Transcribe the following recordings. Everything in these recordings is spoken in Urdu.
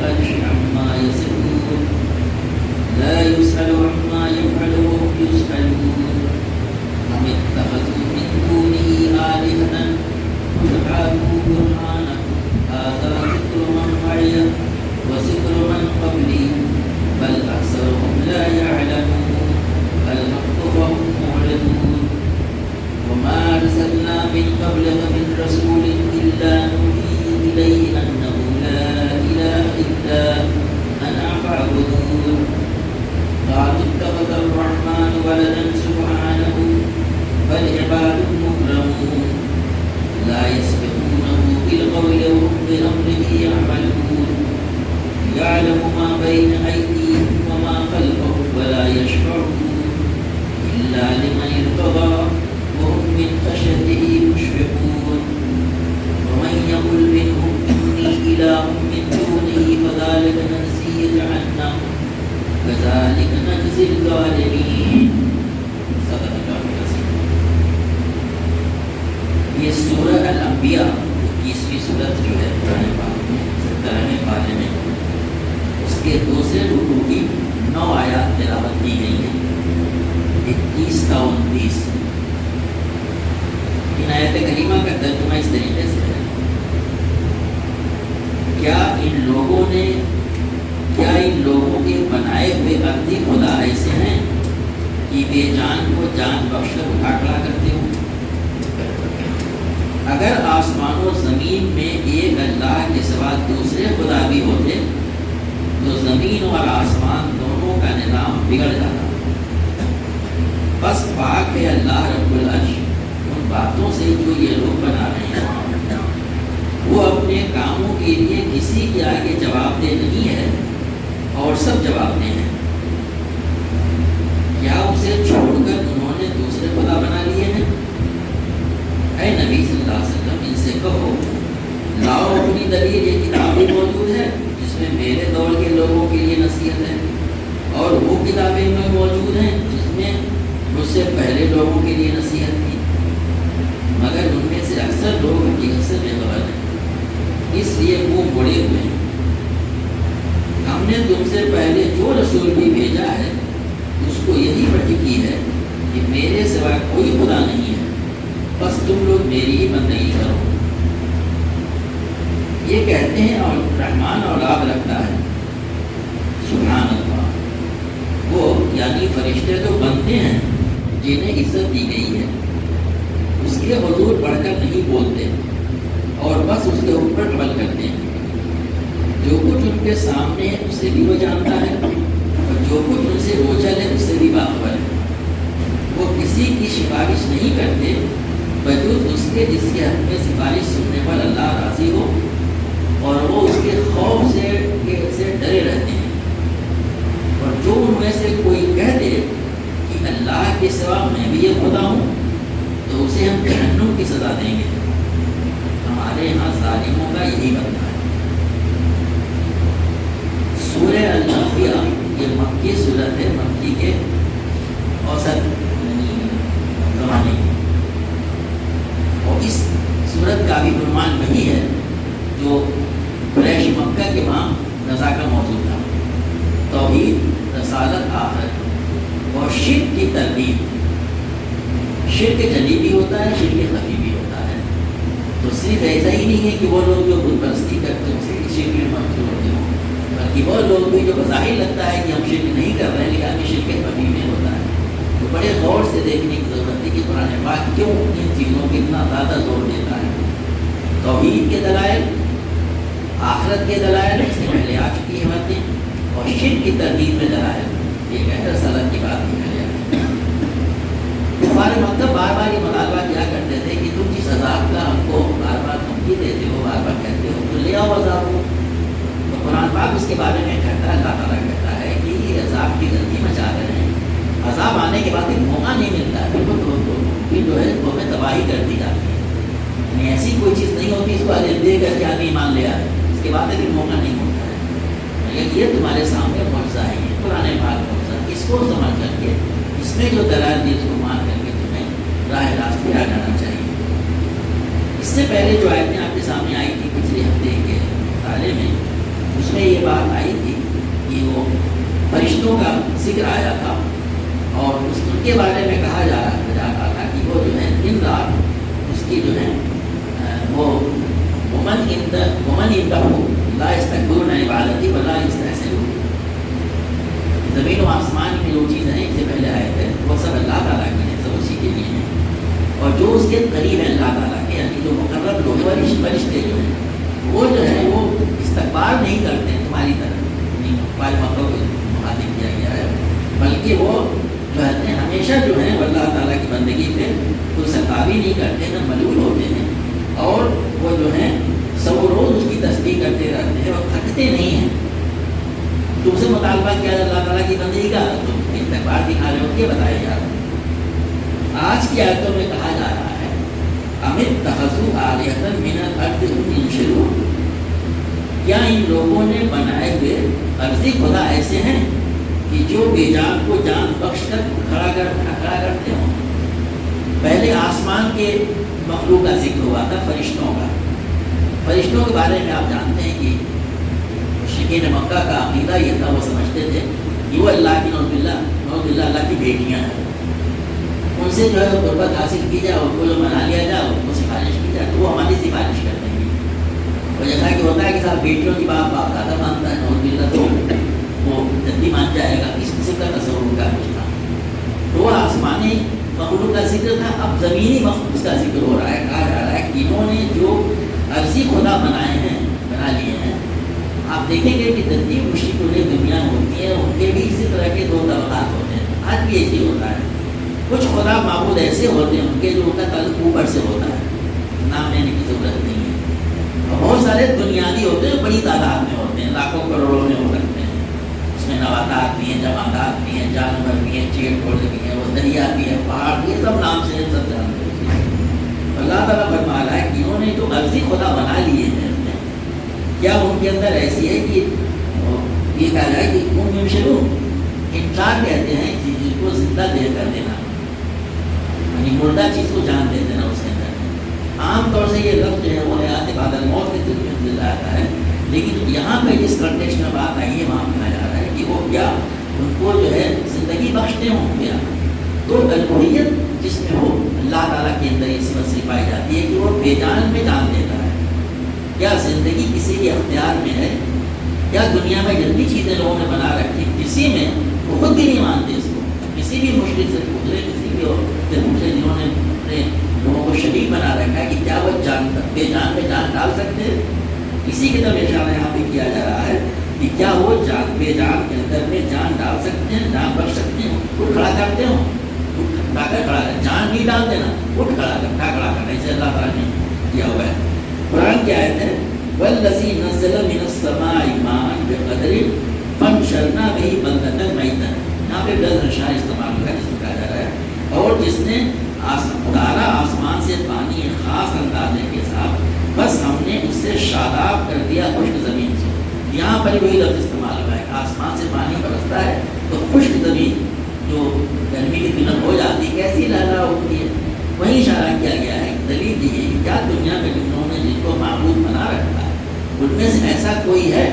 العرش عما يصفون لا يسأل عما يفعل وهم يسألون أم اتخذوا من دونه آلهة قل هاتوا برهانكم هذا ذكر من معي وذكر من قبلي بل أكثرهم لا يعلمون الحق وهم معرضون وما أرسلنا من قبلك من رسول إلا نوحي إليه أنه لا إله إلا أنا فاعبدون قالوا اتخذ الرحمن ولدا سبحانه بل عباد مكرمون لا يسبقونه بالقول وهم بأمره يعملون يعلم ما بين أيديهم وما خلفهم ولا يشفعون إلا لمن ارتضى وهم من خشيته مشفقون ومن يقل منهم إني إله من دونه فذلك نجزيه جهنم كذلك نجزي الظالمين. صدق اللہ العظیم. یہ سورہ الانبیاء 21ویں سورت جو ہے قرآن پاک میں 70ویں پارے میں اس کے دوسرے رکوع کی 9 آیات تلاوت کی گئی ہیں 21 تا 29. ان آیت کریمہ کا ترجمہ اس طریقے سے ہے کیا ان لوگوں کے بنائے ہوئے ارضی خدا ایسے ہیں کہ بے جان کو جان بخش کر اٹھا کھڑا کرتے ہوں؟ اگر آسمان و زمین میں ایک اللہ کے سوا دوسرے خدا بھی ہوتے تو زمین اور آسمان دونوں کا نظام بگڑ جاتا. بس پاک ہے اللہ رب العرش ان باتوں سے جو یہ لوگ بنا رہے ہیں. وہ اپنے کاموں کے لیے کسی کے آگے جواب دہ نہیں ہے اور سب جواب دہ ہیں. کیا اسے چھوڑ کر انہوں نے دوسرے خدا بنا لیے ہیں؟ اے نبی صلی اللہ علیہ وسلم ان سے کہو لاؤ اپنی دلیل. یہ کتابیں موجود ہے جس میں میرے دور کے لوگوں کے لیے نصیحت ہے اور وہ کتابیں میں موجود ہیں جس میں مجھ سے پہلے لوگوں کے لیے نصیحت تھی مگر ان میں سے اکثر لوگ حقیقت سے بے خبر ہیں اس لیے وہ بڑے ہوئے ہیں. ہم نے تم سے پہلے جو رسول بھی بھیجا ہے اس کو یہی وحی کی ہے کہ میرے سوا کوئی خدا نہیں ہے بس تم لوگ میری ہی بندگی کرو. یہ کہتے ہیں اور رحمان اولاد رکھتا ہے. سبحان اللہ. وہ یعنی فرشتے تو بنتے ہیں جنہیں عزت دی گئی ہے اس کے حضور بڑھ کر نہیں بولتے اور بس اس کے اوپر عمل کرتے ہیں. جو کچھ ان کے سامنے ہے اسے بھی وہ جانتا ہے اور جو کچھ ان سے اوجھل ہے اس سے بھی باخبر ہے. وہ کسی کی سفارش نہیں کرتے بجز اس کے جس کے حق میں سفارش سننے پر اللہ راضی ہو اور وہ اس کے خوف سے ڈرے رہتے ہیں. اور جو ان میں سے کوئی کہہ دے کہ اللہ کے سوا میں بھی یہ خدا ہوں تو اسے ہم جہنم کی سزا دیں گے. ہمارے یہاں ظالموں کا یہی بنتا ہے. سورہ الانبیاء یہ مکی سورت ہے مکی کے اوسط زمانے کی اور اس سورت کا بھی عنوان وہی ہے جو قریش مکہ کے وہاں رضا کا موضوع تھا. توحید رسالت آخرت اور شرک کی تردید. شرک جلی بھی ہوتا ہے شرک خفی بھی ہوتا ہے. تو صرف ایسا ہی نہیں ہے کہ وہ لوگ جو بت پرستی کرتے ہیں اسے شرک میں مشغول ہوتے ہوں بلکہ وہ لوگ بھی جو بظاہر لگتا ہے کہ ہم شرک نہیں کر رہے ہیں لیکن شرک خفی میں ہوتا ہے. تو بڑے غور سے دیکھنے کی ضرورت ہے کہ قرآن پاک کیوں ان چیزوں پہ اتنا زیادہ زور دیتا ہے. توحید کے دلائل آخرت کے دلائل اس سے پہلے آ چکی ہیں باتیں اور شرک کی تردید میں دلائل یہ کہہ رسالت کی بات نہیں ہے. ہمارے مطلب بار بار یہ مطالبہ کیا کرتے تھے کہ تم جس عذاب کا ہم کو بار بار دھمکی دیتے ہو بار بار کہتے ہو تو لے آؤ عذاب ہو. تو قرآن پاک اس کے بارے میں کہتا ہے اللہ تعالیٰ کہتا ہے کہ یہ عذاب کی غلطی مچا رہے ہیں. عذاب آنے کے بعد ایک موقع نہیں ملتا ہے بالکل پھر جو ہے وہ میں تباہی کر دی جاتی ہے. یعنی ایسی کوئی چیز نہیں ہوتی اس کو دے کر کے آدمی مان لیا اس کے بعد ایک موقع نہیں ہوتا ہے. یہ تمہارے سامنے معجزہ ہے یہ قرآن پاک معجزہ اس کو سمجھ کر کے اس میں جو دلائل دی اس کو مان کر کے تمہیں راہ راست پہ آ جانا چاہیے. اس سے پہلے جو آیتیں آپ کے سامنے آئی تھی پچھلے ہفتے کے مطالعے میں اس میں یہ بات آئی تھی کہ وہ فرشتوں کا ذکر آیا تھا اور ان کے بارے میں کہا جا رہا تھا کہ وہ جو ہے دن رات اس کی جو ہے وہ ومن لا يستكبرون عن عبادتي ولا يستحسرون. زمین و آسمان کی جو چیزیں ہیں اس سے پہلے آئے تھے وہ سب اللہ تعالیٰ کی ہیں، سب اسی کے لیے ہیں. اور جو اس کے قریب ہیں اللہ تعالیٰ کے، یعنی جو مقرب لوگ فرشتے جو ہیں وہ جو ہے وہ استقبال نہیں کرتے ہیں تمہاری طرف، ہمارے مقرب کو مخاطب کیا گیا ہے، بلکہ وہ جو ہے ہمیشہ جو ہے اللہ تعالیٰ کی بندگی پہ کوئی سرکابی نہیں کرتے، نہ ملول ہوتے ہیں، اور وہ جو ہے سب روز اس کی تصدیق کرتے رہتے ہیں اور تھکتے نہیں ہیں. تم سے مطالبہ کیا اللہ تعالیٰ کی بندگی کا، تم استقبال دکھا رہے ہو، یہ بتایا جا رہا ہے. آج کی آیتوں میں کہا جا رہا ہے اتخذوا آلہۃ من الارض هم ينشرون، کیا ان لوگوں نے بنائے ہوئے عرضی خدا ایسے ہیں کہ جو بے جان کو جان بخش کر کھڑا کرتے ہوں. پہلے آسمان کے مخلوق کا ذکر ہوا تھا، فرشتوں کا. فرشتوں کے بارے میں آپ جانتے ہیں کہ مشرکین مکہ کا عقیدہ یہ تھا، وہ سمجھتے تھے کہ وہ اللہ کی نعوذ باللہ اللہ کی بیٹیاں ہیں. ان سے جو ہے قربت حاصل کی جائے، ان کو جو منا لیا جائے، ان کو سفارش کی جائے تو وہ ہماری سفارش کر دیں گے. اور جیسا کہ ہوتا ہے کہ صاحب بیٹیوں کی باپ دادا مانتا ہے نعوذ باللہ تو وہ جلدی مان جائے گا. اس قسم کا تصور کا کچھ تھا. تو وہ آسمانی مخلوق کا ذکر تھا، اب زمینی مخلوق کا ذکر ہو رہا ہے. کہا جا رہا ہے کہ انہوں نے جو عرضی خدا بنا لیے ہیں. آپ دیکھیں گے کہ ترتیب مشرق دنیا ہوتی ہے، ان کے بھی اسی طرح کے دو طبقات ہوتے ہیں. آج بھی ایسے ہوتا ہے. کچھ خدا معبود ایسے ہوتے ہیں ان کے جو ان کا تعلق اوپر سے ہوتا ہے، نام لینے کی ضرورت نہیں ہے. اور بہت سارے بنیادی ہوتے ہیں، بڑی تعداد میں ہوتے ہیں، لاکھوں کروڑوں میں ہو سکتے ہیں. اس میں نباتات بھی ہیں، جمادات بھی ہیں، جانور بھی ہیں، چیڑ پودے بھی ہیں، وہ دریا بھی ہے، پہاڑ بھی ہے، سب نام سے سب جانتے ہیں. اللہ تعالیٰ فرما رہا ہے کہ انہوں نے جو عرضی خدا بنا لیے ہیں، کیا ان کے اندر ایسی ہے کہ یہ کہا جائے کہ ان میں شروع انکار کہتے ہیں چیز کو زندہ دے کر دینا، یعنی مردہ چیز کو جان دے دینا. اس کے اندر عام طور سے یہ لفظ جو ہے وہ حیات بعد الموت کے ذریعے سے آتا ہے، لیکن یہاں پہ جس کنٹیکسٹ میں بات آئی ہے وہاں کہا جا رہا ہے کہ وہ کیا ان کو جو ہے زندگی بخشتے ہوں گیا. تو الوہیت جس میں ہو اللہ تعالیٰ کے اندر اس وسیع پائی جاتی ہے کہ وہ بے جان میں جان دیتا ہے. کیا زندگی کسی کے اختیار میں ہے؟ کیا دنیا میں جتنی چیزیں لوگوں نے بنا رکھی کسی میں وہ خود بھی نہیں مانتے اس کو. کسی بھی مشکل سے پوچھ رہے، کسی بھی سے پوچھ رہے جنہوں نے اپنے لوگوں کو شریک بنا رکھا ہے کہ کیا وہ بے جان میں جان ڈال سکتے ہیں. اسی کی طرف اشارہ یہاں پہ کیا جا رہا ہے کہ کیا وہ بے جان کے اندر میں جان ڈال سکتے ہیں، جان بچ سکتے ہیں. اٹھ کھڑا کرتے ہوں، اٹھا کر کھڑا کر، جان نہیں ڈالتے نا، اٹھ کھڑا کرنا، اسے اللہ تعالیٰ نے کیا ہوا ہے. قرآن کی آیت ہے وَالَّذِي نَزَّلَ مِنَ السَّمَاءِ مَاءً بِقَدْرٍ فَانشَرْنَا بِهِ بَلْدَةً مَيْتًا. یہاں پہ لفظ اشارہ استعمال ہوا ہے جس میں کہا جا رہا ہے اور جس نے اتارا آسمان سے پانی خاص اندازے کے ساتھ، بس ہم نے اس سے شاداب کر دیا خشک زمین سے. یہاں پر وہی لفظ استعمال ہوا ہے کہ آسمان سے پانی برستا ہے تو خشک زمین جو گرمی کی دنوں ہو جاتی ہے کیسی لہرا اٹھتی ہے. وہیں اشارہ کیا گیا ہے. دلیل یہ ہے کیا دنیا میں جنہوں نے جن کو معبود بنا رکھا ہے ان میں سے ایسا کوئی ہے؟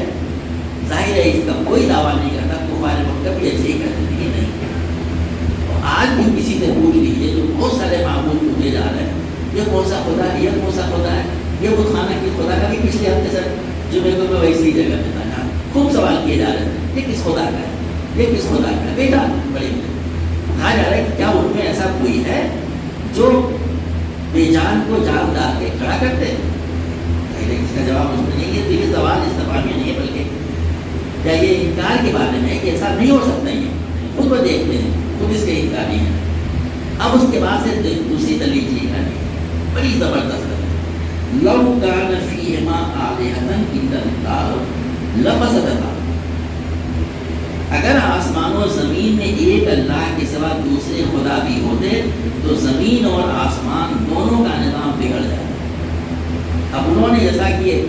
ظاہر ہے اس کا کوئی دعویٰ نہیں کرتا. کفار مکہ بھی ایسے ہی کرتے تھے نہیں. اور آج بھی کسی سے پوچھ لیجیے جو بہت سارے معبود پوچھے جا رہے ہیں، یہ کون سا خدا ہے، یہ کون سا خدا ہے، یہ بت خانہ کی خدا کا بھی پچھلے ہفتے سر جمعے کو میں ویسی جگہ پہ تھا خوب سوال کیے جا رہے ہیں یہ کس خدا کا ہے، یہ کس خدا کا ہے. بیٹا بڑی کہا جا رہا ہے کہ کیا ان میں ایسا کوئی ہے جو بے جان کو جان ڈال کے کھڑا کرتے ہیں؟ اس کا جواب اس میں نہیں ہے. یہ سوال اس زبان میں نہیں ہے، بلکہ کیا یہ انکار کے بارے میں ہے کہ ایسا نہیں ہو سکتا. یہ خود کو دیکھتے ہیں، خود اس کے انکاری ہیں. اب اس کے بعد سے دوسری دلیل یہ ہے بڑی زبردست ہے. لو کان فیہما آلہۃ الا اللہ لفسدتا. اگر آسمان و زمین میں ایک اللہ کے سوا دوسرے خدا بھی ہوتے تو زمین اور آسمان دونوں کا نظام بگڑ جاتا. اب انہوں نے جیسا کہ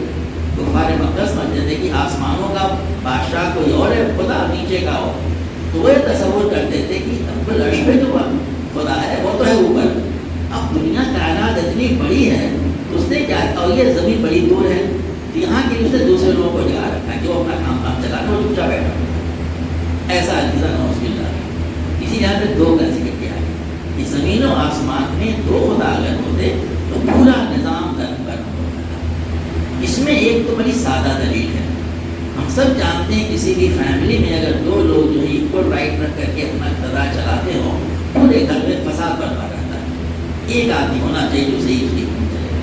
کفار مکہ سمجھتے تھے کہ آسمانوں کا بادشاہ کوئی اور ہے، خدا نیچے کا ہو، تو وہ تصور کرتے تھے کہ اب العرش پہ جو خدا ہے وہ تو ہے اوپر. اب دنیا کائنات اتنی بڑی ہے اس نے کیا، اور یہ زمین بڑی دور ہے یہاں کے لیے دوسرے لوگوں کو جگہ رکھا ہے کہ وہ اپنا کام چلا رہے وہ چپ چاپ بیٹھا ایسا عزیزہ نوز باللہ کسی جگہ پہ دو کا ذکر کیا ہے کہ زمین و آسمان میں دو خدا اگر ہوتے تو پورا نظام درد پر ہوتا. اس میں ایک تو بڑی سادہ دلیل ہے. ہم سب جانتے ہیں کسی بھی فیملی میں اگر دو لوگ جو ہے ایکول رائٹ رکھ کر کے اپنا اقتدار چلاتے ہوں پورے گھر میں فساد برپا رہتا ہے. ایک آدمی ہونا چاہیے جو صحیح اس کی چلے.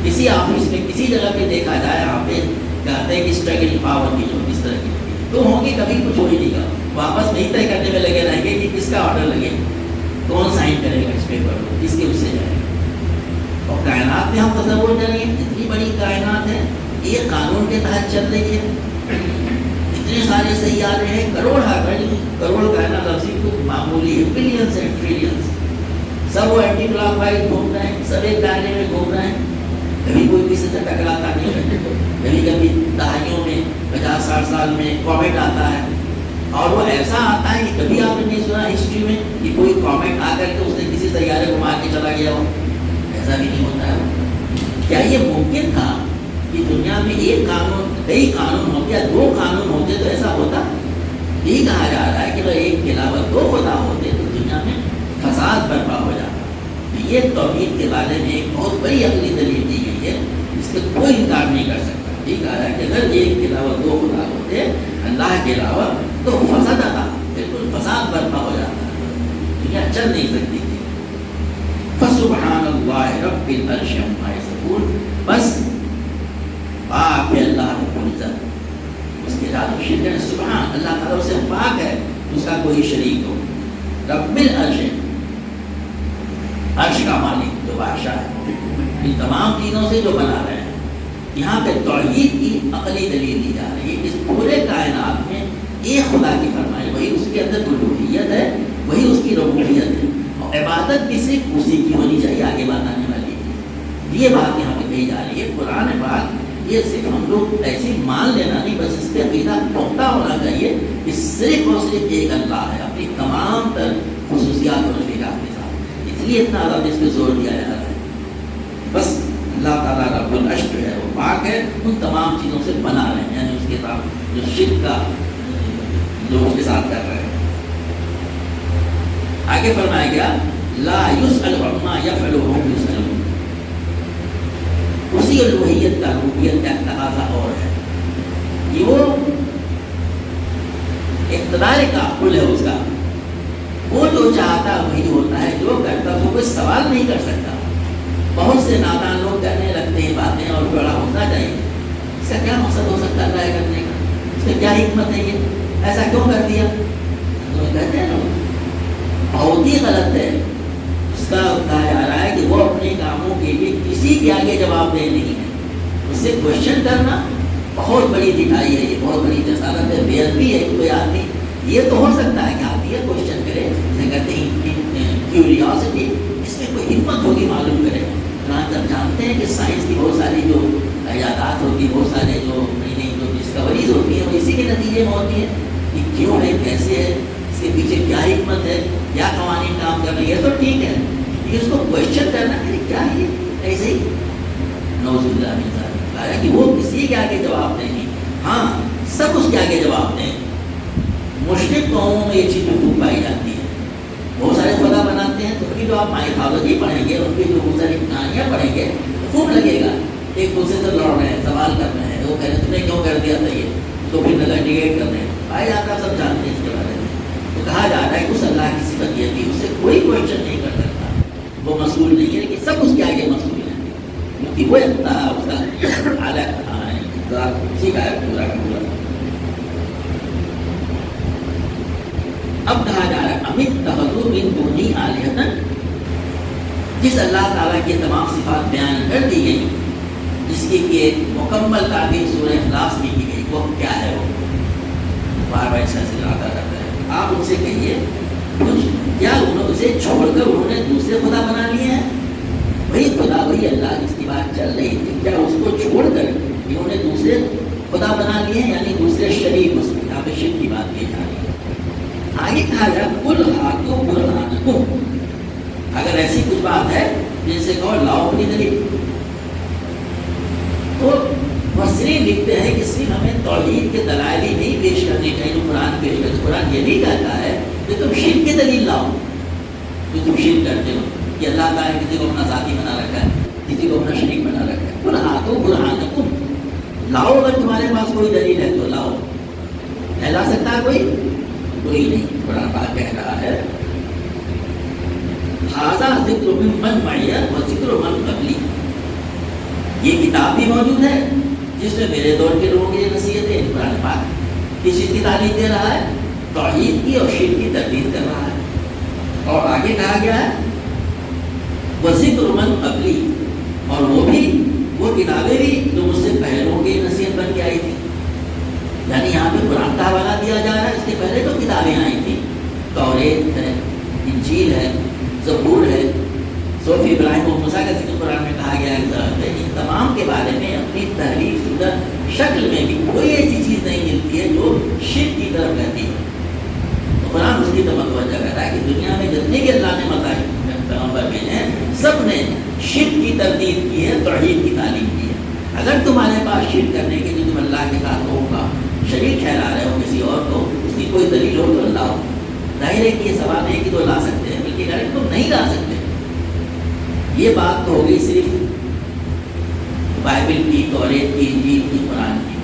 کسی آفس میں کسی جگہ پہ دیکھا جائے آپ پہ کہتے ہیں کہ اسٹرگل پاور کی جو اس طرح کی تو ہوں گے کبھی کچھ ہو ہی نہیں گا. واپس نہیں طے کرنے میں لگے رہیں گے کہ کس کا آرڈر لگے, کون سائن کرے گا اس پیپر کو, کس کے اس سے جائے گا. اور کائنات میں ہم تصور کریں اتنی بڑی کائنات ہے, یہ قانون کے تحت چل رہی ہے. اتنے سارے سیارے ہیں, کروڑ کائنات لفظی کو معمولی ہے, بلینس اینڈ ٹریلینس. سب وہ اینٹی کلاک وائز گھوم رہے ہیں, سب ایک دائرے میں گھوم رہے ہیں. کبھی کوئی کسی سے ٹکراتا نہیں ہے. کبھی دہائیوں میں 50-60 سال میں کومیٹ آتا ہے, اور وہ ایسا آتا ہے کہ کبھی آپ نے نہیں سنا ہسٹری میں کہ کوئی کومیٹ آ کر کے اس نے کسی سیارے کو مار کے چلا گیا ہو. ایسا بھی نہیں ہوتا ہے. کیا یہ ممکن تھا کہ دنیا میں ایک قانون کئی قانون ہوتے یا دو قانون ہوتے تو ایسا ہوتا؟ یہی کہا جا رہا ہے کہ اگر ایک کے علاوہ دو خدا ہوتے تو دنیا میں فساد برپا ہو جاتا. یہ توحید کے بارے میں ایک بہت بڑی عقلی دلیل دی گئی ہے, اس سے کوئی انکار نہیں کر سکتا. یہ کہا ہے کہ اگر ایک کے علاوہ دو خدا ہوتے اللہ کے علاوہ تو فساد آتا, بالکل فساد برپا ہو جاتا, دنیا چل نہیں سکتی تھی. فسبحان اللہ رب العرش عما یصفون, بس پاک ہے اللہ رب العزت, اس کے ذات و شرک ہے. سبحان اللہ تعالیٰ سے پاک ہے, اس کا کوئی شریک ہو. رب العرش, عرش کا مالک جو بادشاہ ہے, ان تمام چیزوں سے جو بنا رہے ہیں. یہاں پہ توحید کی عقلی دلیل دی جا رہی ہے. اس پورے کائنات میں ایک خدا کی فرمائی, وہی اس کے اندر الوہیت ہے, وہی اس کی ربوبیت ہے, اور عبادت بھی صرف اسی کی ہونی چاہیے, آگے بات آنے والی ہے. یہ بات یہاں پہ کہی جا رہی ہے. قرآن پاک یہ صرف ہم لوگ ایسی مان لینا نہیں, بس اس پہ عقیدہ پختہ ہونا چاہیے کہ صرف اور صرف ایک اللہ ہے اپنی تمام تر خصوصیات اور نفیات کے ساتھ. اس لیے اتنا زیادہ اس پہ زور دیا جا رہا ہے. بس اللہ تعالیٰ رب العرش جو ہے وہ پاک ہے, ان تمام چیزوں سے بنا رہے ہیں, یعنی اس کے ساتھ جو شرک کا جو اس کے ساتھ کر رہے ہیں. آگے فرمایا گیا لا یسأل عما یفعل وهم یسألون. اسی الوہیت کا ربوبیت کا تقاضا اور ہے کہ وہ اقتدار کا کل ہے اس کا, وہ جو چاہتا وہی ہوتا ہے, جو کرتا تو کوئی سوال نہیں کر سکتا. بہت سے نادان لوگ کرنے لگتے ہیں باتیں اور بڑا ہونا چاہیے. اس کا کیا مقصد ہو سکتا ہے کرنے کا, اس کا کیا حکمت ہے, یہ ایسا کیوں کر دیا؟ تو کہتے ہیں نا بہت ہی غلط ہے. اس کا کہا جا رہا ہے کہ وہ اپنے کاموں کے لیے کسی کے آگے جواب دہ نہیں ہے. اس سے کوشچن کرنا بہت بڑی دکھائی ہے, یہ بہت بڑی جسارت ہے, بے ادبی ہے. کوئی آدمی یہ تو ہو سکتا ہے کہ آدمی یہ کوشچن کرے, جسے کہتے ہیں کیوریاسٹی, اس میں کوئی حکمت ہوگی معلوم کرے. جب جانتے ہیں کہ سائنس کی بہت ساری جو ایجادات ہوتی ہیں, بہت سارے جو نئی نئی جو ڈسکوریز ہوتی ہیں وہ اسی کے نتیجے میں ہوتی ہیں کہ کیوں ہے, کیسے ہے, اس کے پیچھے کیا حکمت ہے, کیا قوانین کام کر رہی ہے. تو ٹھیک ہے, لیکن اس کو کوشچن کرنا کہ کیا ہے ایسے ہی نعوذ باللہ من ذالک, حالانکہ وہ کسی کے آگے جواب دیں گے. ہاں سب اس کے آگے جواب دیں. مشرک قوموں میں یہ چیز خوب پائی جاتی ہے, بہت سارے خدا بناتے ہیں, تو ان کی جو آپ مائتھالوجی پڑھیں گے, ان کی جو بہت ساری کہانیاں پڑھیں گے, خوب لگے گا ایک دوسرے سے لڑ رہے ہیں, سوال کر رہے ہیں, وہ کہہ رہے ہیں تم نے کیوں کر دیا تھا یہ, تو پھر نگیٹ کر رہے ہیں. پایا جاتا ہے, سب جانتے ہیں اس کے بارے میں. تو کہا جا رہا ہے کہ اس اللہ کی صفت یہ تھی, اس سے کوئی کوشچن نہیں کر سکتا, وہ مسئول نہیں ہے, لیکن سب اس کے آگے مسئول ہیں, کیونکہ وہ اس کا اعلیٰ اسی کا ہے پورا کا پورا. اب کہا جا رہا ہے امت تخذوا من دونہ آلہۃ, جس اللہ تعالیٰ کی تمام صفات بیان کر دی گئی, جس کی ایک مکمل تعبیر سورہ اخلاص میں کی گئی, وہ کیا ہے؟ وہ بار بار اس کا ذکر آتا رہتا ہے. آپ ان سے کہیے کیا اسے چھوڑ کر انہوں نے دوسرے خدا بنا لیے ہیں؟ وہی خدا وہی اللہ جس کی بات چل رہی تھی, کیا اس کو چھوڑ کر انہوں نے دوسرے خدا بنا لیے ہیں, یعنی دوسرے شریک. اس یہاں پہ شرک کی بات کی جا رہی ہے. آگے کہا جائے قل ہاتوا برہانکم, اگر ایسی کچھ بات ہے جن سے کہو لاؤ اپنی دلیل, تو بس توحید کے دلائل ہی نہیں پیش کرنے چاہیے جو قرآن پیش کرتے. قرآن یہ نہیں کہتا ہے کہ تم شرک کی دلیل لاؤ جو تم شرک کرتے ہو کہ اللہ تعالیٰ نے کسی کو اپنا ذاتی بنا رکھا ہے, کسی کو اپنا شریک بنا رکھا ہے. قل ہاتھوں برہانکم, لاؤ اگر تمہارے پاس کوئی دلیل ہے تو لاؤ. لا سکتا ہے کوئی نہیں. قرآن پاک کہہ رہا ہے ھذا ذکر من معی و ذکر من قبلی, یہ کتاب بھی موجود ہے جس میں میرے دور کے لوگوں کی نصیحت ہے. قرآن پاک کس چیز کی تعلیم دے رہا ہے؟ توحید کی اور شرک کی تردید کر رہا ہے. اور آگے کہا گیا ہے وہ ذکر من قبلی, اور وہ کتابیں بھی جو مجھ سے پہلوں کی نصیحت بن کے آئی تھی. یعنی یہاں پہ قرآن کا حوالہ دیا جا رہا ہے. اس کے پہلے تو کتابیں آئی تھیں, توریت ہے, انجیل ہے, زبور ہے, صحف ابراہیم و موسیٰ کا ذکر قرآن میں کہا گیا ہے. ان تمام کے بارے میں اپنی تحریف شدہ شکل میں بھی کوئی ایسی چیز نہیں ملتی ہے جو شرک کی طرف رہتی ہے. تو قرآن اس کی طرف متوجہ کر رہا ہے کہ دنیا میں جتنے کے اللہ نے مذاہب پیغمبر بھیجے ہیں سب نے شرک کی تردید کی ہے, توحید کی تعلیم کی ہے. اگر تمہارے پاس شرک کرنے کے لیے تم اللہ کے ساتھ ہوگا شریک ٹھہرا رہے ہو کسی اور کو, اس کی کوئی دلیل ہو تو اللہ ہو. ظاہر ہے کہ یہ سوال ہے کہ تو لا سکتے ہیں, بلکہ ڈائریکٹ تم نہیں لا سکتے. یہ بات تو ہو گئی صرف بائبل کی, توریت کی, انجیل کی, قرآن کی.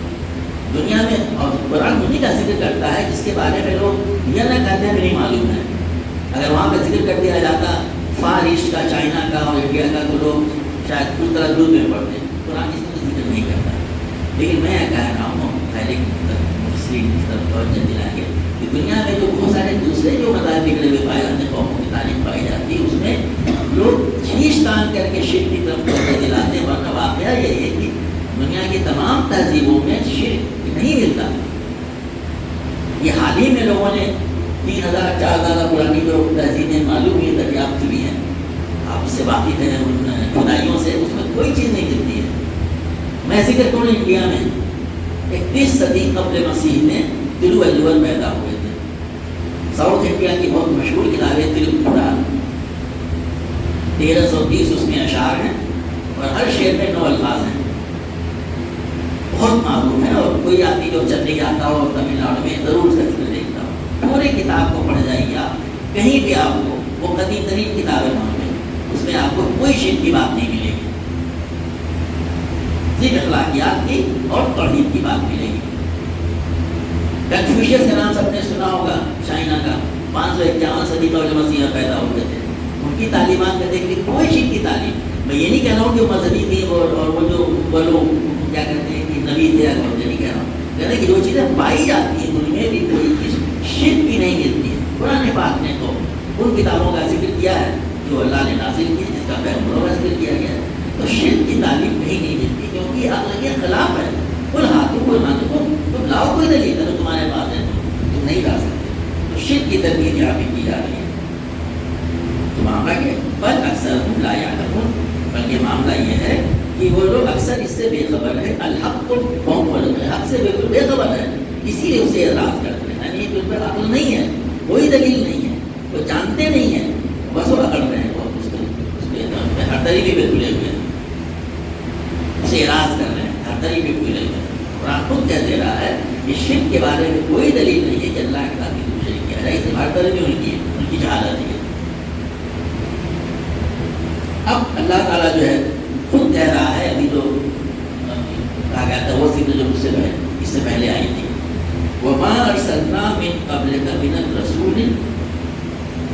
دنیا میں اور قرآن انہیں کا ذکر کرتا ہے جس کے بارے میں لوگ یہ نہ کہتے ہیں نہیں معلوم ہے. اگر وہاں پہ ذکر کر دیا جاتا فار ایسٹ کا, چائنا کا اور انڈیا کا, تو لوگ شاید اس طرح دور میں پڑتے. قرآن اس طرح ذکر نہیں کرتا. لیکن میں کہہ رہا ہوں پہلے مسلم کی طرف توجہ دلا کے کہ دنیا میں جو بہت سارے دوسرے جو مذاہب بگڑے ہوئے پائے جاتے ہیں, قوموں کی تعلیم پائی جاتی ہے, اس میں لوگ چیز تان کر کے شرک کی طرف توجہ دلاتے ہیں. ورنہ واقعہ یہ ہے کہ دنیا کی تمام تہذیبوں میں شرک نہیں ملتا. یہ حال ہی میں لوگوں نے 3000 4000 پرانی جو تہذیبیں معلوم ہوئی دریافت ہوئی ہیں, آپ اس سے واقف ہیں ان کھدائیوں سے, اس میں کوئی چیز نہیں ملتی ہے. میں ذکر کروں انڈیا میں 31 صدی قبل مسیح میں تروولور پیدا ہوئے تھے. ساؤتھ انڈیا کی بہت مشہور کتاب ہے تروپوران. 1330 اس میں اشعار ہیں اور ہر شعر میں 9 الفاظ ہیں. بہت معروف ہے, اور کوئی آدمی جو چندی آتا ہو تمل ناڈو میں ضرور سے دیکھتا ہو. پورے کتاب کو پڑھ جائیے آپ, کہیں بھی آپ کو وہ قدیم ترین کتابیں معلوم ہیں, اس میں آپ کو کوئی شرک کی بات نہیں ملے گی. صرف اخلاقیات کی اور توحید کی بات ملے گی. کنفیوشیس کا نام سب نے سنا ہوگا, چائنا کا. 551 صدی میں جو مسیح پیدا ہوتے تھے, ان کی تعلیمات میں دیکھ لی کوئی شرک کی تعلیم. میں یہ نہیں کہہ رہا ہوں کہ وہ مذہبی تھی اور وہ جو وہ لوگ کیا کہتے ہیں کہ نبی تھے, اور یہ نہیں کہہ رہا ہوں. کہہ رہے کہ جو چیزیں پائی جاتی ہیں ان میں بھی کوئی چیز شرک کی نہیں ملتی ہے. قرآن پاک نے تو ان کتابوں کا ذکر کیا ہے جو اللہ نے نازل کی, جس کا پیغمبروں کا ذکر کیا گیا ہے. تو شرک کی تعلیم کہیں نہیں ملتی, کیونکہ یہ عقل کے خلاف ہے. کل ہاتھوں کو مانو, تم لاؤ کوئی دلیل اگر تمہارے پاس ہے تم نہیں لا سکتے. تو شرک کی تردید یہاں بھی کی جا رہی ہے. تو معاملہ کیا بل اکثر لا یعلمون, بلکہ معاملہ یہ ہے کہ وہ لوگ اکثر اس سے بے خبر ہے. الحق قوم حق سے بالکل بے خبر ہے, اسی لیے اسے اعتراض کرتے ہیں. یعنی ان پر عقل نہیں ہے, کوئی دلیل نہیں ہے, وہ جانتے نہیں ہیں, بس وہ اکڑ رہے ہیں. ہر طریقے پہ کھلے ہوئے ہیں, اسے اعراض کر رہے ہیں, ہر طریقے پہ کھلے ہوئے ہیں. قرآن خود کہہ دے رہا ہے کہ شرک کے بارے میں کوئی دلیل نہیں ہے کہ اللہ کے ساتھ کسی شریک کیا ہے. اسے ہر طرح کی ان کی جہالت ہے. اب اللہ تعالیٰ جو ہے خود کہہ رہا ہے, ابھی جو کہا گیا تھا وہ ذکر جو اس سے پہلے آئی تھی, وَمَا أَرْسَلْنَا مِن قَبْلِكَ مِنَ الرَّسُولِ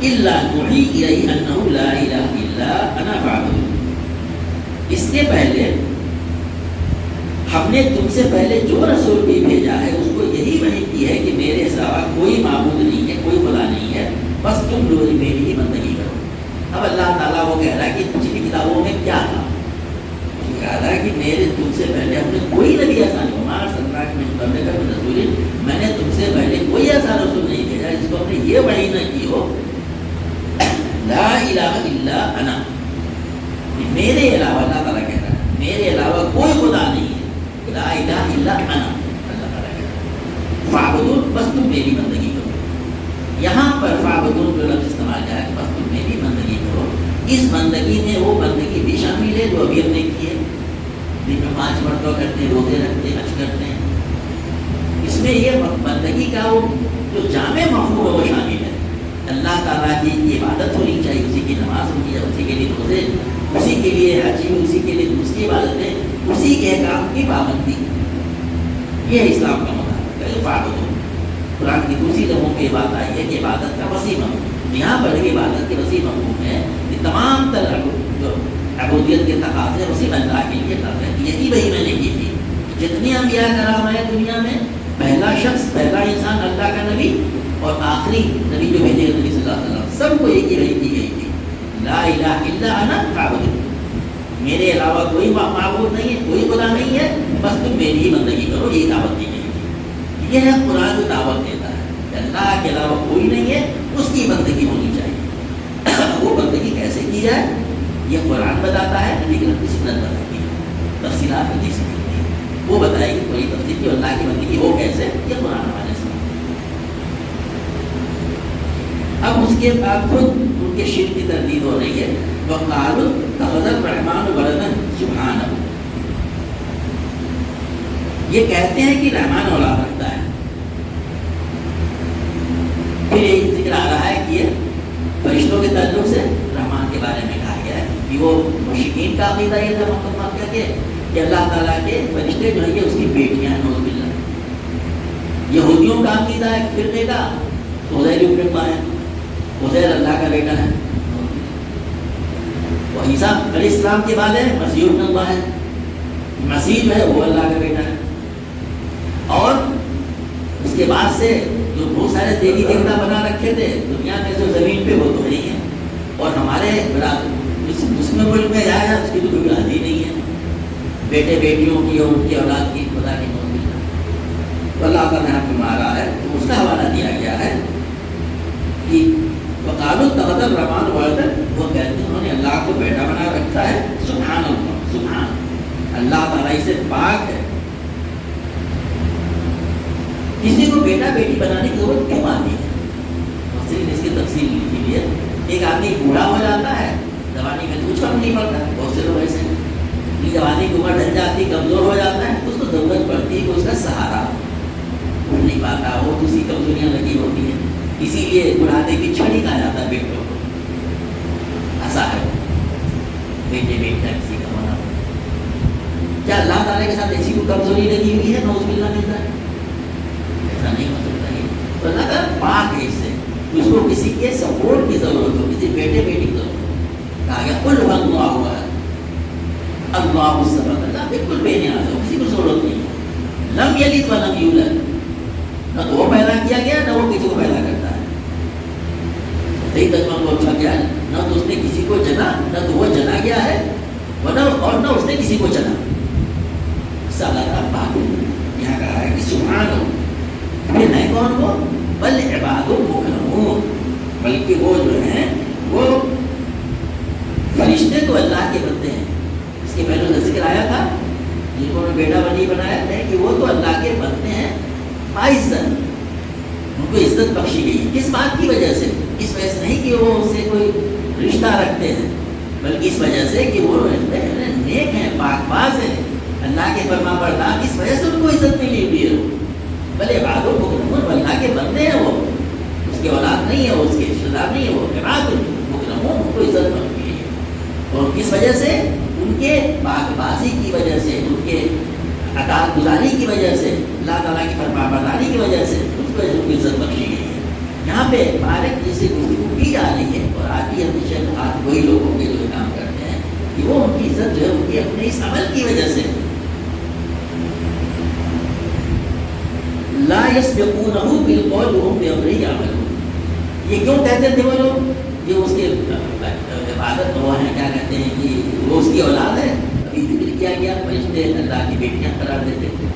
إِلَّا نُوحِي إِلَيْهِ أَنَّهُ لَا إِلَهَ إِلَّا أَنَا فَاعْبُدُونِ. اس کے پہلے ہم نے تم سے پہلے جو رسول بھی بھیجا ہے اس کو یہی وحی کی ہے کہ میرے سوا کوئی معبود نہیں ہے, کوئی خدا نہیں ہے, بس تم لوگ میری ہی بندگی کرو. اب اللہ تعالیٰ وہ کہہ رہا ہے کہ پچھلی کتابوں میں کیا تھا, کہہ رہا ہے کہ میرے تم سے پہلے ہم نے کوئی نبی ایسا نہیں, ہمارا سنتراک میں کرنے کا رسول, میں نے تم سے پہلے کوئی ایسا رسول نہیں بھیجا جس کو ہم نے یہ وحی نہ کی ہو لا الہ الا انا, میرے علاوہ. اللہ تعالیٰ کہہ رہا ہے میرے علاوہ کوئی خدا نہیں ہے, لا الہ الا انا. اللہ تعالیٰ کہہ رہا ہے فاعبدون, بس تم میری بندگی کرو. یہاں پر فاعبدون کا لفظ استعمال کیا ہے, بس تم میری بندگی کرو. اس بندگی میں وہ بندگی بھی شامل ہے جو ابھی ہم نے کی ہے, دن میں 5 مرتبہ کرتے ہیں, روزے رکھتے ہیں, حج کرتے ہیں. میں یہ بندگی کا وہ جو جامع مفہوم ہے وہ شامل ہے. اللہ تعالیٰ کی عبادت ہونی چاہیے, اسی کی نماز ہونی چاہیے, اسی کے لیے روزے, اسی کے لیے حج, اسی کے لیے دوسری عبادتیں, اسی کے احکام کی پابندی. یہ ہے اسلام کا مطالبہ. کئی فائدہ ہو قرآن کی دوسری جگہوں پہ بات آئی ہے کہ عبادت کا وسیع مفہوم, یہاں پر بھی عبادت کے وسیع مفہوم ہے کہ تمام تر جو عبودیت کے تقاضے اسی اللہ کے لیے کر رہے ہیں. یہی وہی میں نے کی تھی. جتنی انبیاء کرام ہیں دنیا میں, پہلا شخص, پہلا انسان اللہ کا نبی, اور آخری نبی جو بھیجے نبی صلی اللہ علیہ وسلم, سب کو ایک ہی وحی کی گئی تھی, لا الہ الا انا فاعبدون, میرے علاوہ کوئی معبود نہیں ہے, کوئی خدا نہیں ہے, بس تم میری ہی بندگی کرو. یہی دعوت دی گئی تھی. یہ ہے قرآن جو دعوت دیتا ہے کہ اللہ کے علاوہ کوئی نہیں ہے, اس کی بندگی ہونی چاہیے. وہ بندگی کیسے کی جائے یہ قرآن بتاتا ہے, لیکن اپنی سنت بتاتی ہے, تفصیلات نہیں سکتی وہ بتائے گی کوئی تفصیل کی اللہ کی بندگی ہو کیسے, یہ قرآن ہمارے ساتھ. اب اس کے بعد خود ان کے شرک کی تردید ہو رہی ہے. وَقَالُوا اتَّخَذَ الرَّحْمَٰنُ وَلَدًا سُبْحَانَهُ, یہ کہتے ہیں کہ رحمان اولاد رکھتا ہے. پھر ایک ذکر آ رہا ہے کہ یہ فرشتوں کے تعلق سے رحمان کے بارے میں کہا گیا ہے کہ وہ مشرکین کا عقیدہ یہ تھا مقدمہ کر کے کہ اللہ تعالیٰ کے فرشتے جو ہیں یہ اس کی بیٹیاں ہیں, نعوذ باللہ. یہودیوں کا عقیدہ ہے فرقے کا, عزیر ابن اللہ ہے, عزیر اللہ کا بیٹا ہے. وہ عیسیٰ علیہ السلام کے بعد ہے مسیح ابن اللہ ہے, مسیح جو ہے وہ اللہ کا بیٹا ہے. اور اس کے بعد سے جو بہت سارے دیوی دیوتا بنا رکھے تھے دنیا میں جو زمین پہ وہ تو نہیں ہے, اور ہمارے مسلم ملک میں آیا ہے اس کی تو کوئی حاضری نہیں ہے, بیٹے بیٹیوں کی اور ان کی اولاد کی خدا کی موجود ہے. تو اللہ تعالیٰ نے ہمیں مارا ہے, تو اس کا حوالہ دیا گیا ہے کہ وَقَالُوا اتَّخَذَ الرَّحْمَٰنُ وَلَدًا, وہ کہتے ہیں انہوں نے اللہ کو بیٹا بنا رکھا ہے. سبحان اللہ, سبحان اللہ تعالیٰ سے پاک ہے. کسی کو بیٹا بیٹی بنانے کی ضرورت کیوں آتی ہے؟ مفسرین نے اس کی تفصیل لکھی ہے. ایک آدمی بوڑھا ہو جاتا ہے, جوانی میں کچھ فرق نہیں پڑتا, بہت سے لوگ ایسے ہیں. جوانی کی عمر ڈھل جاتی, کمزور ہو جاتا ہے, اس کو ضرورت پڑتی ہے کہ اس کا سہارا, اٹھ نہیں پاتا, وہ دوسری کمزوریاں لگی ہوتی ہیں. اسی لیے بڑھاتے کی چھڑی کہا جاتا ہے بیٹوں کو. ایسا ہے بیٹے بیٹا کسی کا ہونا. کیا اللہ تعالیٰ کے ساتھ ایسی کوئی کمزوری لگی ہوئی ہے نعوذ باللہ ملتا ہے؟ ایسا نہیں ہو سکتا. تو اللہ تعالیٰ پاک ہے اس سے, اس کو کسی کے سپورٹ کی ضرورت ہو, کسی بیٹے بیٹی کی ضرورت ہو. کہا گیا قل هو اللہ احد اللہ الصمد, اللہ بالکل بے نیاز ہو, کسی کو ضرورت نہیں. لم یلد ولم یولد, نہ تو وہ پیدا کیا گیا نہ وہ کسی کو پیدا کرتا ہے. صحیح ترجمہ وہ اچھا کیا ہے, نہ تو اس نے کسی کو جنا, نہ تو وہ جنا گیا ہے, اور نہ اس نے کسی کو جنا. سالہ پاک, یہاں کہا ہے کہ سبحان ہو, یہ نہیں کون وہ, بل عباد مکرمون, بلکہ وہ جو ہیں وہ فرشتے تو اللہ کے بندے ہیں. اس کے پہلے ذکر آیا تھا جن کو بیٹا بنی بنایا ہے کہ وہ تو اللہ کے بندے ہیں. عزت, ان کو عزت بخشی گئی. کس بات کی وجہ سے؟ اس وجہ سے نہیں کہ وہ اس سے کوئی رشتہ رکھتے ہیں, بلکہ اس وجہ سے کہ وہ نیک ہیں, پاک باز ہیں, اللہ کے فرما بردار, اس وجہ سے ان کو عزت ملی ہوئی ہے. بھلے عباد مکرمون, اللہ کے بندے ہیں, وہ اس کے اولاد نہیں ہے, وہ اس کے رشتہ دار نہیں ہے, وہ عباد مکرمون, ان کو عزت ملی ہے. اور کس وجہ سے؟ ان کے پاک بازی کی وجہ سے, ان کے اطاعت گزاری کی وجہ سے, اللہ تعالیٰ کی فرما برداری کی وجہ سے اس کو عزت بخشی گئی ہے. یہاں پہ بارک جس سے گفتگو کی جا رہی ہے, اور آج بھی ہمیشہ آج وہی لوگ ہوں گے جو کام کرتے ہیں کہ وہ ان کی عزت جو ہے ان کے اپنے اس عمل کی وجہ سے. لا یسبقونہ بالقول وہم بامرہ یعملون, یہ کیوں کہتے تھے وہ لوگ جو اس کے عبادت وہ ہیں, کیا کہتے ہیں کہ وہ اس کی اولاد ہے. ابھی ذکر کیا گیا فرشتے اللہ کی بیٹیاں قرار دیتے تھے.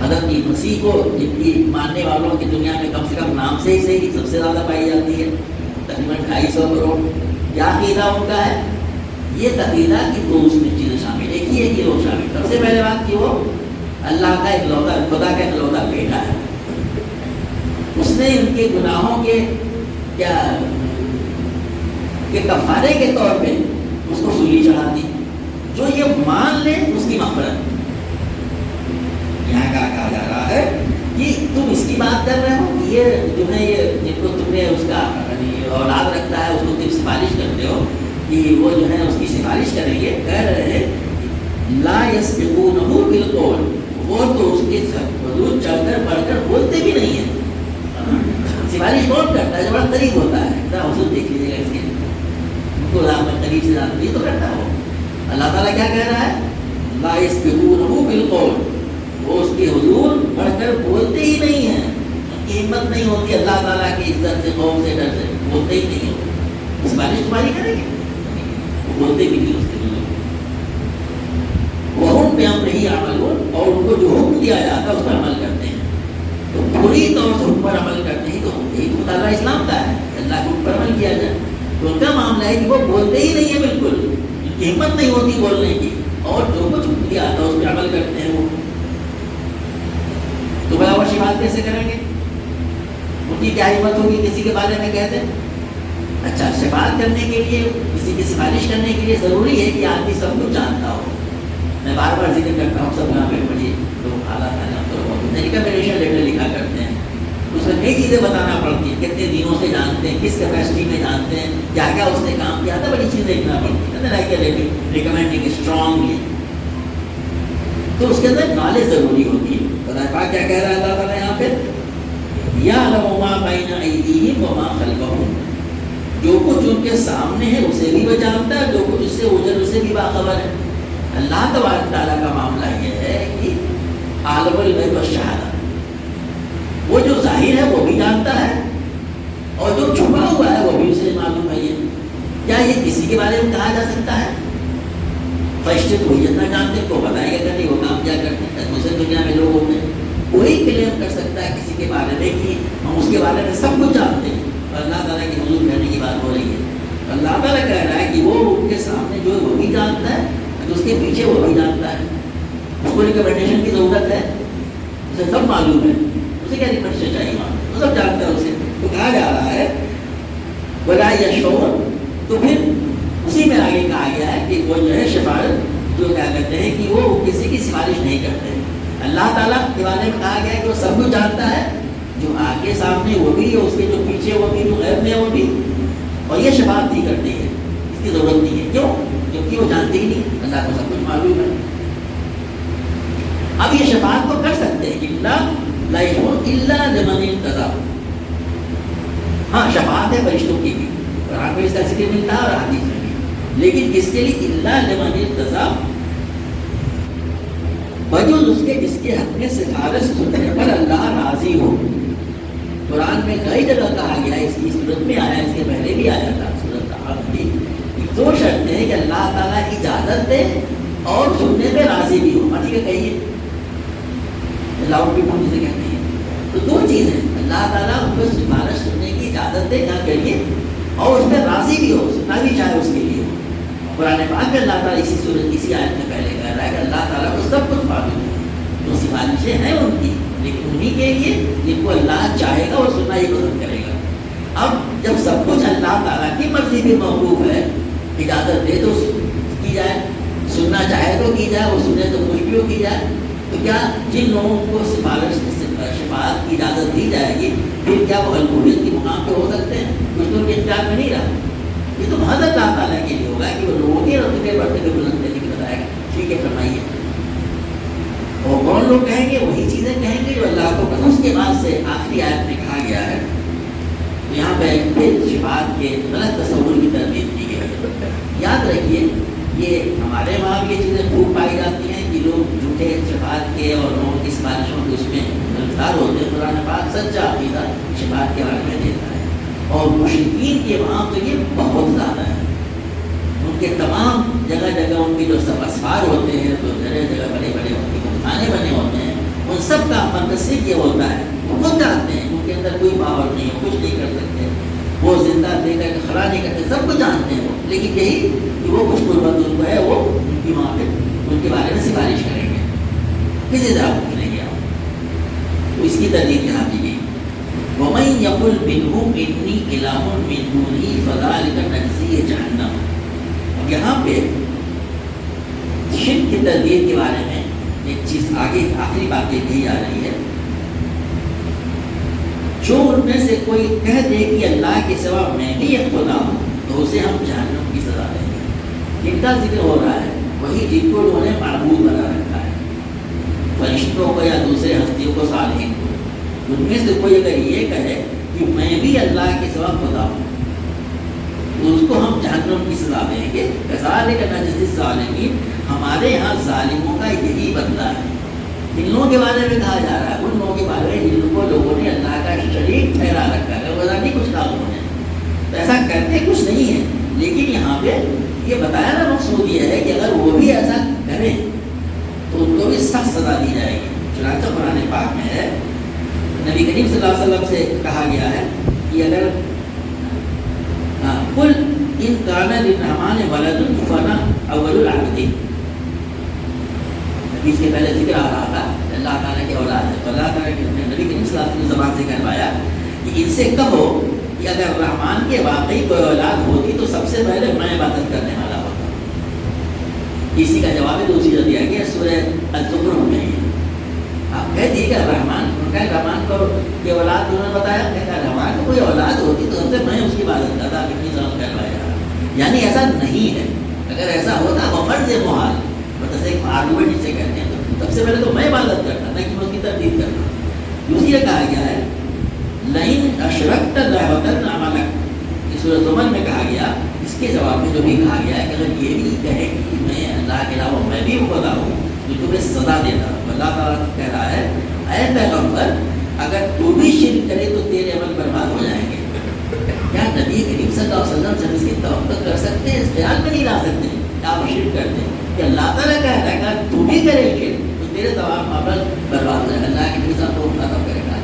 حضرت مسیح کو جن کی ماننے والوں کی دنیا میں کم سے کم نام سے ہی صحیح سب سے زیادہ پائی جاتی ہے, تقریباً 250 کروڑ. کیا عقیدہ ان کا ہے؟ یہ عقیدہ کی دو اس میں چیزیں شامل, ایک ہی ہے کہ وہ شامل. سب سے پہلے بات کہ وہ اللہ کا اکلوتا, خدا کا اکلوتا بیٹا ہے. اس نے ان کے گناہوں کے کیا کہ کفارے کے طور پہ اس کو سولی چڑھا دی. جو یہ مان لے اس کی مغفرت. یہاں کہا جا رہا ہے کہ یہ تمہیں یہ جن کو تم نے اس کا اولاد رکھتا ہے اس کو تم سفارش کرتے ہو کہ وہ جو ہے اس کی سفارش کریں گے، کہہ رہے ہیں لا یسبقونہ بالقول، وہ تو اس کے حدود چل کر بڑھ کر بولتے بھی نہیں ہیں۔ سفارش کون کرتا ہے؟ جو بڑا قریب ہوتا ہے، ذرا حضور دیکھ لیجیے گا اس کے ان کو قریب سے جانتے یہ تو کرتا ہو۔ اللہ تعالیٰ کیا کہہ رہا ہے؟ لا یسبقونہ بالقول، وہ اس کے حضور بڑھ کر بولتے ہی نہیں ہیں، ان کی ہمت نہیں ہوتی اللہ تعالیٰ کی عزت سے، خوف سے، ڈر سے، بولتے ہی نہیں ہو۔ سفارش تمہاری کریں گے؟ وہ بولتے بھی نہیں اس کے حضور۔ وَهُمْ بِأَمْرِهِ يَعْمَلُونَ، اور ان کو جو حکم دیا جاتا ہے اس پر عمل کرتے ہیں۔ تو پوری طور سے حکم پر عمل کرتے ہیں، تو یہی تو مطالبہ اسلام کا ہے، اللہ کے حکم پر عمل کیا جائے۔ تو ان کا معاملہ ہے کہ وہ بولتے ہی نہیں ہیں، بالکل ان کی ہمت نہیں ہوتی بولنے کی، اور جو کچھ حکم دیا جاتا ہے اس پر عمل کرتے ہیں وہ۔ تو بھلا وہ شفاعت کیسے کریں گے؟ ان کی کیا ہمت ہوگی کسی کے بارے میں کہتے ہیں؟ اچھا، شفاعت کرنے کے لیے، کسی کی سفارش کرنے کے لیے ضروری ہے کہ آدمی سب کچھ جانتا ہو۔ میں بار بار ذکر کرتا ہوں، سب یہاں پہ بڑی لوگ اعلیٰ ریکمنڈیشن لیٹر لکھا کرتے ہیں، اس میں کئی چیزیں بتانا پڑتی ہیں، کتنے دنوں سے جانتے ہیں، کس کیپیسٹی میں جانتے ہیں، کیا کیا اس نے کام کیا تھا، بڑی چیزیں لکھنا پڑتی ہے، ریکمینڈنگ اسٹرانگلی۔ تو اس کے اندر نالج ضروری ہوتی ہے۔ خدا پاک کیا کہہ رہا ہے اللہ تعالیٰ یہاں پہ؟ یعلم ما بین ایدیہم وما خلفہم، جو کچھ ان کے سامنے ہے اسے بھی وہ جانتا ہے، جو کچھ اس سے اوجھل اسے بھی باخبر ہے۔ اللہ تبارک تعالیٰ کا معاملہ یہ ہے کہ عالم الغیب والشہادہ، وہ جو ظاہر ہے وہ بھی جانتا ہے، اور جو چھپا ہوا ہے وہ بھی اسے معلوم ہے۔ یہ کیا یہ کسی کے بارے میں کہا جا سکتا ہے؟ فرشتے تو وہی اتنا جانتے ہیں، کو بتائیں گے کہ نہیں وہ کام کیا کرتے ہیں۔ دوسرے دنیا میں لوگ ہوتے ہیں، وہی کلیم کر سکتا ہے کسی کے بارے میں کہ ہم اس کے بارے میں سب کچھ جانتے ہیں، اور اللہ تعالیٰ کی حضور کہنے کی بات ہو رہی ہے۔ اللہ تعالیٰ کہہ رہا ہے کہ وہ ان کے سامنے جو ہے وہ بھی جانتا ہے، اس کے پیچھے وہ بھی جانتا ہے۔ اس کو ریکمنڈیشن کی ضرورت ہے؟ اسے سب معلوم ہے، اسے کیا ریکمنڈیشن چاہیے؟ وہ سب جانتا ہے اسے۔ تو کہا جا رہا ہے وَلَا يَشْعُرُونَ، تو پھر اسی میں آگے کہا گیا ہے کہ وہ جو ہے شفاعت جو کیا کہتے ہیں کہ وہ کسی کی سفارش نہیں کرتے۔ اللہ تعالیٰ کے بارے میں کہا گیا ہے کہ وہ سب کچھ جانتا ہے، جو آگے سامنے وہ بھی، اس کے جو پیچھے وہ بھی، جو غیب میں وہ بھی، اور یہ شفاعت نہیں کرتی ہے، اس کی ضرورت نہیں ہے۔ کیوں؟ کیونکہ وہ جانتے ہی نہیں، اللہ کو سب کچھ معلوم ہے۔ اب یہ شفاعت تو کر سکتے ہیں، لا یشفعون الا لمن ارتضی، ہاں شفاعت ہے فرشتوں کی بھی، قرآن میں اس کا ذکر ملتا ہے اور حدیث میں بھی، لیکن کس کے لیے؟ الا لمن ارتضی، بجز اس کے جس کے حق میں سفارش سننے پر اللہ راضی ہو۔ قرآن میں کئی جگہ کہا گیا ہے، اس کی صورت میں آیا، اس کے پہلے بھی آیا تھا سورۃ احقاف کی، دو شرطیں ہیں کہ اللہ تعالیٰ اجازت دے اور سننے پہ راضی بھی ہو۔ ٹھیک ہے، کہیے لاؤڈ بھی ہم جسے کہتے ہیں۔ تو دو چیزیں، اللہ تعالیٰ ان کو سفارش سننے کی اجازت دے، نہ کریے، اور اس پہ راضی بھی ہو، سننا بھی چاہے اس کے لیے ہو۔ قرآن پاک میں اللہ تعالیٰ اسی صورت اسی آیت میں پہلے کہہ رہا ہے کہ اللہ تعالیٰ کو سب کچھ معلوم ہے، تو سفارشیں ہیں ان کی، لیکن انہی کے لیے جن کو اللہ چاہے گا اور سننا ہی پسند کرے گا۔ اب جب سب کچھ اللہ تعالیٰ کی مرضی پہ موقوف ہے، اجازت دے تو کی جائے، سننا چاہے تو کی جائے، وہ سنے تو کچھ بھی ہو کی جائے، تو کیا جن لوگوں کو سفارش شفاعت کی اجازت دی جائے گی، پھر کیا وہ الوہیت کے مقام پہ ہو سکتے ہیں؟ کچھ تو ان کے اختیار میں نہیں رہا۔ یہ تو محض اللہ تعالیٰ کے لیے ہوگا کہ وہ لوگوں کے رتبے بڑھتے ہوئے بلند کرنے کی بتائے گا۔ ٹھیک ہے، فرمائیے۔ اور کون لوگ کہیں گے؟ وہی چیزیں کہیں گے جو اللہ کو پسند۔ اس کے بعد سے آخری آیت میں کہا گیا ہے، یہاں پہ پھر شفاعت کے غلط تصور کی تربیت کی گئی ہے۔ یاد رکھیے، یہ ہمارے وہاں بھی یہ چیزیں خوب پائی جاتی ہیں کہ لوگ جھوٹے شفاعت کے اور لوگوں کی سفارشوں کے اس میں گرفتار ہوتے ہیں۔ قرآن پاک سچا عقیدہ شفاعت کے بارے میں دیتا ہے، اور مشرکین کے وہاں تو یہ بہت زیادہ ہے۔ ان کے تمام جگہ جگہ ان کے جو سب اسفار ہوتے ہیں، تو جگہ جگہ بڑے بڑے ان کے خانے بنے ہوتے ہیں، ان سب کا مقصد یہ ہوتا ہے، وہ خود جانتے ہیں ان کے اندر کوئی پاور نہیں ہے، کچھ نہیں کر سکتے، وہ زندہ دے کر کے خلا نہیں کرتے، سب کچھ جانتے ہیں وہ، لیکن یہی کہ وہ کچھ قربت ان کو ہے، وہ ان کی وہاں پہ ان کے بارے میں سفارش کریں گے، کسی طرح پوچھ لیں گے آپ۔ تو اس کی تردید یہاں دی گئی، وَمَن يَقُلْ مِنْهُمْ إِنِّي إِلَٰهٌ مِّن دُونِهِ فَذَٰلِكَ نَجْزِيهِ جَهَنَّمَ۔ اب یہاں پہ شرک کی تردید کے بارے میں ایک چیز آگے آخری بات یہ کہی جا رہی ہے، جو ان میں سے کوئی کہہ دے کہ اللہ کے سوا میں بھی ایک خدا ہوں تو اسے ہم جہنم کی سزا دیں گے. جن کا ذکر ہو رہا ہے وہی جن کو انہوں نے معبود بنا رکھا ہے، فرشتوں کو یا دوسرے ہستیوں کو، صالحین کو. ان میں سے کوئی اگر یہ کہے کہ میں بھی اللہ کے سوا خدا ہوں تو اس کو ہم جہنم کی سزا دیں گے. کذالک نجزی الظالمین، ہمارے یہاں ظالموں کا یہی بدلہ ہے. جن لوگوں کے بارے میں کہا جا رہا ہے ان لوگوں کے بارے میں جن کو لوگوں نے اللہ کا شریک ٹھہرا رکھا ہے، وہ نہیں کچھ کہا انہوں نے، تو ایسا کرتے کچھ نہیں ہے. لیکن یہاں پہ یہ بتایا نا مقصود یہ ہے کہ اگر وہ بھی ایسا کریں تو ان کو بھی سخت سزا دی جائے گی. چنانچہ قرآن پاک میں ہے، نبی کریم صلی اللہ علیہ وسلم سے کہا گیا ہے کہ اگر قل ان کان للرحمن ولد فانا اول العابدین، اس کے پہلے ذکر آ رہا تھا اللہ تعالیٰ کی اولاد ہے، تو اللہ تعالیٰ کے نبی کریم صلی اللہ علیہ وسلم زبان سے کہلوایا کہ ان سے کہو کہ اگر رحمان کے واقعی کوئی اولاد ہوتی تو سب سے پہلے میں عبادت کرنے والا ہوتا. اسی کا جواب دوسری جو دیا گیا سورہ الزخرف میں ہے. آپ کہہ دیے کہ رحمان کو یہ اولاد انہوں نے بتایا، کہتا ہے رحمان کو کوئی اولاد ہوتی تو سب سے میں اس کی عبادت کرتا. آپ اتنی سمجھ کروایا، یعنی ایسا نہیں ہے. اگر ایسا ہوتا وہ فرض محال، مطلب ایک آرگومنٹ جسے کہتے ہیں، تو سب سے پہلے تو میں عبادت کرتا، نہ کہ میں اس کی تردید کرتا. دوسری کہا گیا ہے لئن اشرکت لَيَحْبَطَنَّ عَمَلَكَ، اس سورۃ زمر میں کہا گیا. اس کے جواب میں جو بھی کہا گیا ہے کہ اگر یہ بھی کہے کہ میں اللہ کے علاوہ میں بھی خدا ہوں تو تمہیں سزا دیتا. اللہ تعالیٰ کہہ رہا ہے اے پیغمبر اگر تو بھی شرک کرے تو تیرے عمل برباد ہو جائیں گے. کیا نبی کریم صلی اللہ علیہ وسلم سے اس کی توقع کر سکتے ہیں؟ اس خیال میں نہیں لا سکتے کیا آپ شرک کرتے ہیں کہ اللہ تعالیٰ کہتا ہے کہ تو بھی کرے شرک تو تیرے تمام عمل برباد ہو جائے. اللہ کے نظام کو ختم کرے گا.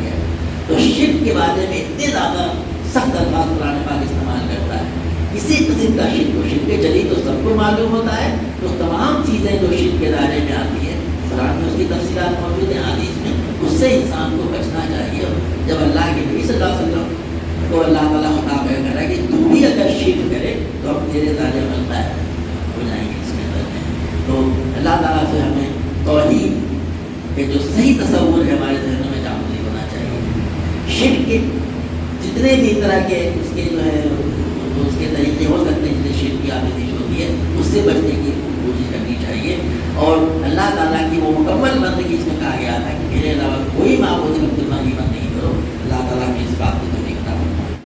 تو شرک کے بارے میں اتنے زیادہ سخت الفاظ قرآن پاک استعمال کرتا ہے. کسی قسم کا شرک ہو، شرک جلی تو سب کو معلوم ہوتا ہے، تو تمام چیزیں جو شرک کے دائرے میں آتی ہیں قرآن میں اس کی تفصیلات موجود ہیں، حدیث میں، اس سے انسان کو بچنا چاہیے. جب اللہ کے نبی صلی اللہ علیہ وسلم کو اللہ تعالیٰ خطاب کر رہا ہے کہ تو بھی اگر شرک کرے تو ہم تیرے ذریعے ملتا ہے ہو جائیں گے اس کے اندر. تو اللہ تعالیٰ سے ہمیں توحید کے جو صحیح تصور ہے ہمارے ذہنوں میں جامع ہونا چاہیے. شرک کے جتنے بھی طرح کے اس کے جو ہے اس کے طریقے ہو سکتے ہیں، جتنے شرک کی آمیزش ہوتی ہے اس سے بچنے کی کوشش کرنی چاہیے. اور اللہ تعالیٰ کی وہ مکمل بندگی اس میں کہا گیا تھا کہ میرے علاوہ کوئی معبود